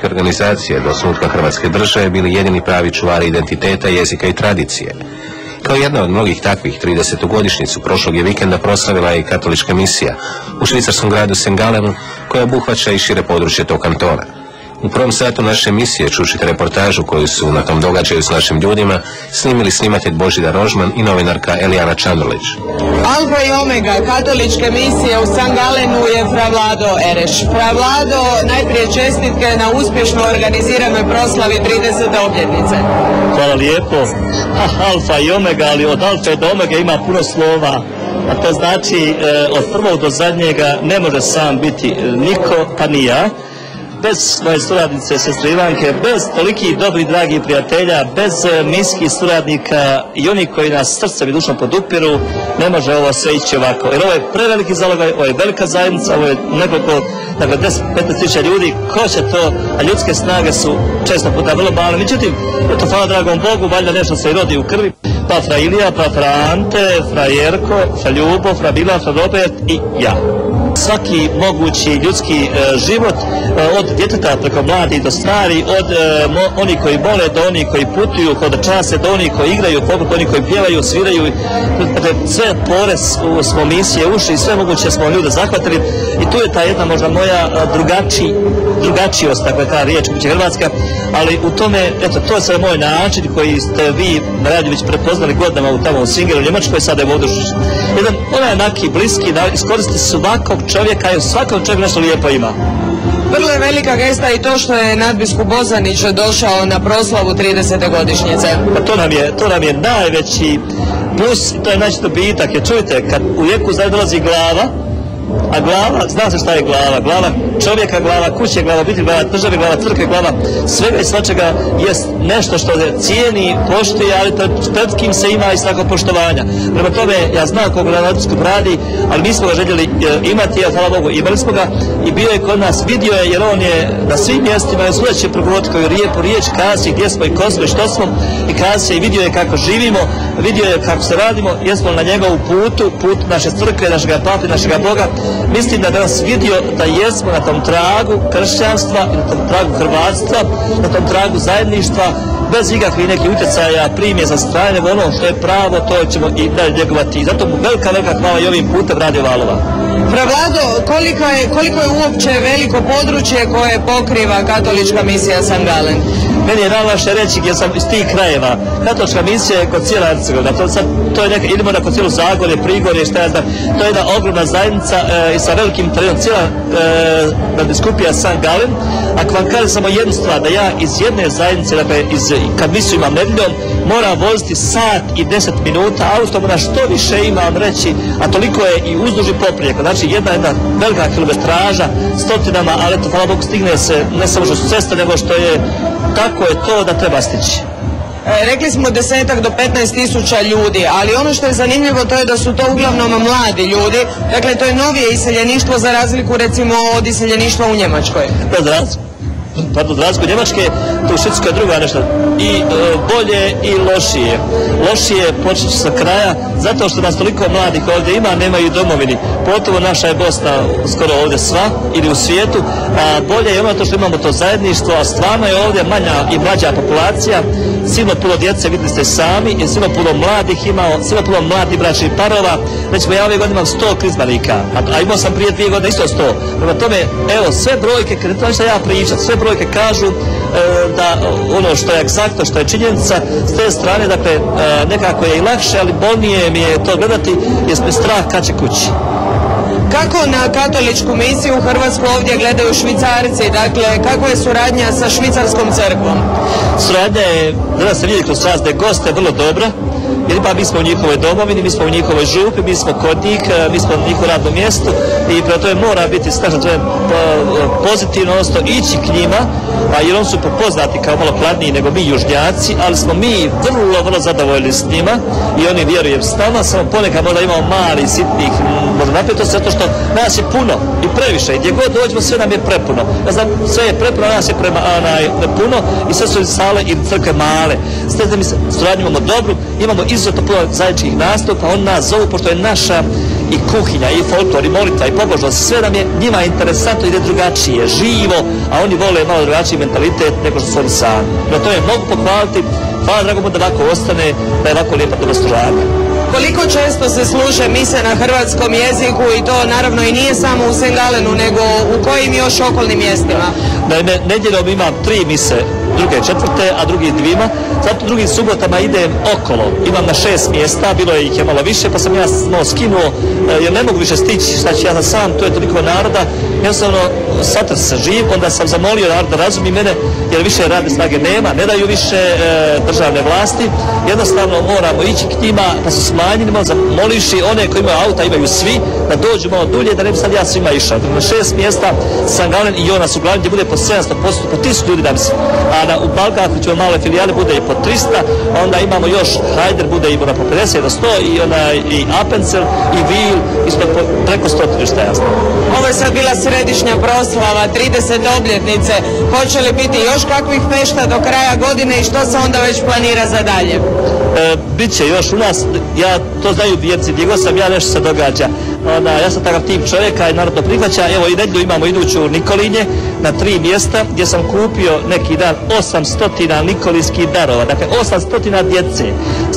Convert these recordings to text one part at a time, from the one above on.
Organizacije do osnutka Hrvatske države bili jedini pravi čuvari identiteta, jezika i tradicije. Kao jedna od mnogih takvih 30-godišnjicu prošlog je vikenda proslavila i katolička misija u švicarskom gradu St. Gallenu, koja obuhvaća i šire područje tog kantona. U prvom satu naše misije čućete reportažu koju su na tom događaju s našim ljudima snimili snimatelj Božidar Rožman i novinarka Elijana Čandolić. Alfa i omega katoličke misije u St. Gallenu je Fra Vlado Ereš. Fra Vlado, najprije čestitke na uspješno organiziranoj proslavi 30. obljetnice. Hvala lijepo. Alfa i omega, ali od alfa do omega ima puno slova. A to znači od prvog do zadnjega ne može sam biti niko, pa ni ja. Bez moje suradnice, sestre Ivanke, bez tolikih dobrih, dragih prijatelja, bez miskih suradnika i oni koji nas srcem i dušom podupiru, ne može ovo sve ići ovako. Jer ovo je preveliki zalogaj, ovo je velika zajednica, ovo je nekoliko, dakle 10-15 tisuća ljudi, ko će to, a ljudske snage su često puta vrlo male. Međutim, eto, hvala dragom Bogu, valjda nešto se i rodi u krvi. Pa Fra Ilija, pa Fra Ante, Fra Jerko, Fra Ljubo, Fra Bila, Fra Robert i ja. Svaki mogući ljudski život, od djeteta preko mladih do stari, od onih koji mole do onih koji putuju, hodočase, do onih koji igraju, poput onih koji pjevaju, sviraju, sve pore smo misije ušli i sve moguće smo ljude zahvatili i tu je ta jedna možda moja drugačijost, dakle ta riječ kuće Hrvatska, ali u tome, eto, to je sve moj način koji ste vi na radiju već prepoznali godinama tamo u Singeru, u Njemačkoj, sada je ovdje jedan onaki bliski, iskoristiti svakog čovjeka i u svakom čovjeku nešto lijepo ima. Vrlo je velika gesta i to što je nadbiskup Bozanić došao na proslavu 30. godišnjice. Pa to nam je najveći plus i to je najveći dobitak. Jer čujte, kad u jeku dolazi glava, a glava, zna se šta je glava, glava čovjeka, glava kuće, glava obitelji, glava države, glava crkve, glava svega i svačega jest nešto što se cijeni, poštuje, ali pred kim se ima i svako poštovanja. Prema tome, ja znam koga na nadbiskup radi, ali mi smo ga željeli imati, a hvala Bogu, imali smo ga i bio je kod nas, vidio je, jer on je na svim mjestima, je sudeći progovoriti koju riječ, kazi gdje smo i ko smo i što smo, i kazi se i vidio je kako živimo, vidio je kako se radimo, jesmo na njegovu put naše crkve, našega pape, našega Boga. Mislim da danas vidio da jesmo na tom tragu kršćanstva, na tom tragu hrvatstva, na tom tragu zajedništva, bez ikakvih nekih utjecaja, primje za strane, ono što je pravo, to ćemo i dalje njegovati. Zato mu velika hvala i ovim putem Radio Valova. Fra Vlado, koliko je uopće veliko područje koje pokriva katolička misija St. Gallen? Meni je najlakše reći jer sam iz tih krajeva. Katolička misija je kod cijela Hercegovina. To je idemo da kod cijelu Zagorje, Prigorje, šta ja znam. To je jedna ogromna zajednica i sa velikim terenom, cijela nadbiskupija St. Gallen. Ako vam kažem samo jednu stvar, da ja iz jedne zajednice, dakle, kad misiju imam nedeljom, moram voziti sat i 10 minuta autom, na što više imam reći, a toliko je i uzduž i poprijeko. Znači jedna velika kilometraža, stotinama, ali eto, hvala Bogu, stigne se ne samo što su ceste, nego što je tako je to da treba stići. Rekli smo 10 do 15 tisuća ljudi, ali ono što je zanimljivo to je da su to uglavnom mladi ljudi, dakle to je novije iseljeništvo za razliku recimo od iseljeništva u Njemačkoj. Za razliku Njemačke, to u Švedskoj je druga nešto i bolje i lošije. Lošije počet ću sa kraja, zato što nas toliko mladih ovdje ima, nemaju domovini. Pogotovo naša je Bosna skoro ovdje sva ili u svijetu, a bolje je ono to što imamo to zajedništvo, a stvarno je ovdje manja i mlađa populacija, silno puno djece, vidjeli ste sami, i silno puno mladih imao, silno puno mladih bračnih parova. Recimo ja ove godine imam 100 krizmanika, a imao sam prije 2 godine isto 100. Prema tome, evo, sve brojke, kada to što ja pričam, sve brojke kažu da ono što je egzaktno, što je činjenica, s te strane, dakle, nekako je i lakše, ali bolnije mi je to gledati, jer me strah kad će kući. Kako na katoličku misiju u Hrvatsku ovdje gledaju Švicarci, dakle, kako je suradnja sa švicarskom crkvom? Suradnja je, danas se vidi kroz razne goste, vrlo dobra, jer pa mi smo u njihovoj domovini, mi smo u njihovoj župi, mi smo kod njih, mi smo na njihovom radnom mjestu i prema tome mora biti pozitivno, odnosno ići k njima, jer oni su poznati kao malo hladniji nego mi južnjaci, ali smo mi vrlo zadovoljni s njima i oni vjerujem s nama, samo ponekad možda imamo mali, sitnih, možda napetosti, zato što nas je puno i previše, i gdje god dođemo sve nam je prepuno. Ja znam, sve je prepuno, a nas je puno i sve su sale i crkve male. S te mi suradnju imamo dobru, imamo izuzetno puno zajedničkih nastupa, on nas zovu, pošto je naša i kuhinja, i folklor, i molitva, i pobožnost, sve nam je njima interesantno, ide drugačije, živo, a oni vole malo drugačiji mentalitet nego što su oni sami. Na to je mogu pohvaliti, hvala dragom da ovako ostane, da je ovako lijepa dobrostrožavanja. Koliko često se služe mise na hrvatskom jeziku i to naravno i nije samo u Sengalenu, nego u kojim još okolnim mjestima? Naime, nedjeljom imam 3 mise, druge 4, a drugi 2. Zato drugim subotama idem okolo. Imam na 6 mjesta, bilo je ih je malo više, pa sam ja malo skinuo, jer ne mogu više stići, znači ja sam, to je toliko naroda. Jednostavno, satr se živ, onda sam zamolio narod da razumi mene, jer više radne snage nema, ne daju više državne vlasti. Jednostavno moramo ići k njima, pa su smanjeni, malo zamoliši one koji imaju auta, imaju svi, da dođu malo dulje, da ne bi sad ja svima išao. Na 6 mjesta Sangalen i Jonas u glavi gdje bude po 700%, po 1000 ljudi da bi se. A u Balgatu ćemo male filijale, bude i po 300, onda imamo još Hajder, bude i po 50 do 100, i Appenzell, i Wil, ispod preko 100 što jasno. Ovo je sad bila središnja proslava, 30. obljetnice. Hoće li biti još kakvih fešta do kraja godine i što se onda već planira za dalje? Biće još u nas, ja to znaju vjerci, gdje god sam ja nešto se događa. Ja sam takav tip čovjeka i narodno prihvaća. Evo i nedjelju imamo iduću u Nikolinje na 3 mjesta gdje sam kupio neki dan 800 nikolinskih darova, dakle 800 djece.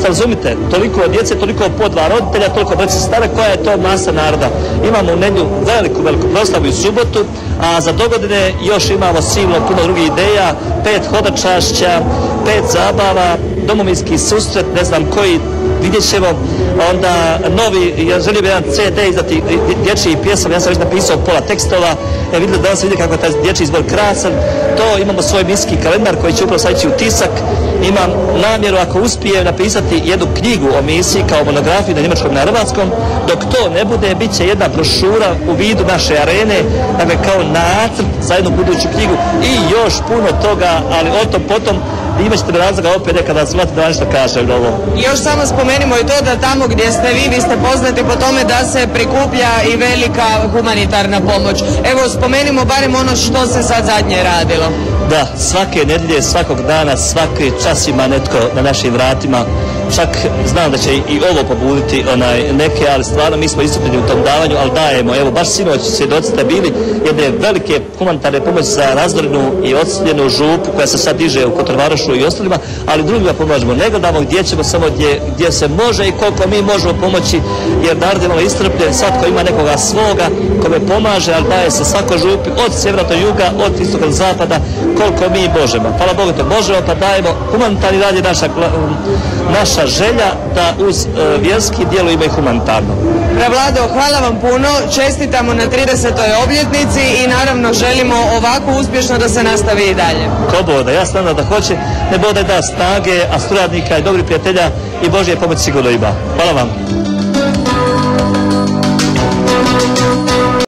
Razumite, toliko djece, toliko po 2 roditelja, toliko braće stare, koja je to masa naroda. Imamo u nedjelju veliku proslavu i subotu, a za dogodine još imamo silno puno drugih ideja, 5 hodočašća, 5 zabava, domovinski susret, ne znam koji, vidjet ćemo. Onda novi, ja želim jedan CD izdati dječji pjesama, ja sam već napisao pola tekstova, vidite danas vidite kako je taj dječji izbor krasan. To imamo svoj miski kalendar koji će upravo sad ići u tisak. Imam namjeru, ako uspijem, napisati jednu knjigu o misiji kao monografiju na njemačkom i na hrvatskom. Dok to ne bude, bit će jedna brošura u vidu naše arene, dakle kao nacrt za jednu buduću knjigu i još puno toga, ali o tom potom imat ćete razloga opet nekada zvati da vam nešto kažem ovo. Još samo spomenimo i to da tamo gdje ste vi ste poznati po tome da se prikuplja i velika humanitarna pomoć. Evo spomenimo barem ono što se sad zadnje radilo. Da, svake nedjelje, svakog dana, svaki čas ima netko na našim vratima. Čak znam da će i ovo pobuditi neke, ali stvarno mi smo iscrpljeni u tom davanju, ali dajemo. Evo, baš sinoć svjedoci ste bili jedne velike humanitarne pomoći za razdorenu i odseljenu župu koja se sad diže u Kotorvarošu i ostalima, ali drugima pomažemo. Ne gledamo gdje ćemo, samo gdje se može i koliko mi možemo pomoći, jer narod je malo iscrpljen, svatko ima nekoga svoga kome pomaže, ali daje se svako župi od sjevera do juga, od istoka do zapada, koliko mi možemo. Hvala Bogu to možemo, pa dajemo. Humanitarni rad je naša želja da uz vjerski djelujemo i humanitarno. Vlado, hvala vam puno, čestitamo na 30. obljetnici i naravno želimo ovako uspješno da se nastavi i dalje. Ko boda, ja znam da hoće, ne boda da snage, a suradnika i dobrih prijatelja i Božje pomoć sigurno ima. Hvala vam.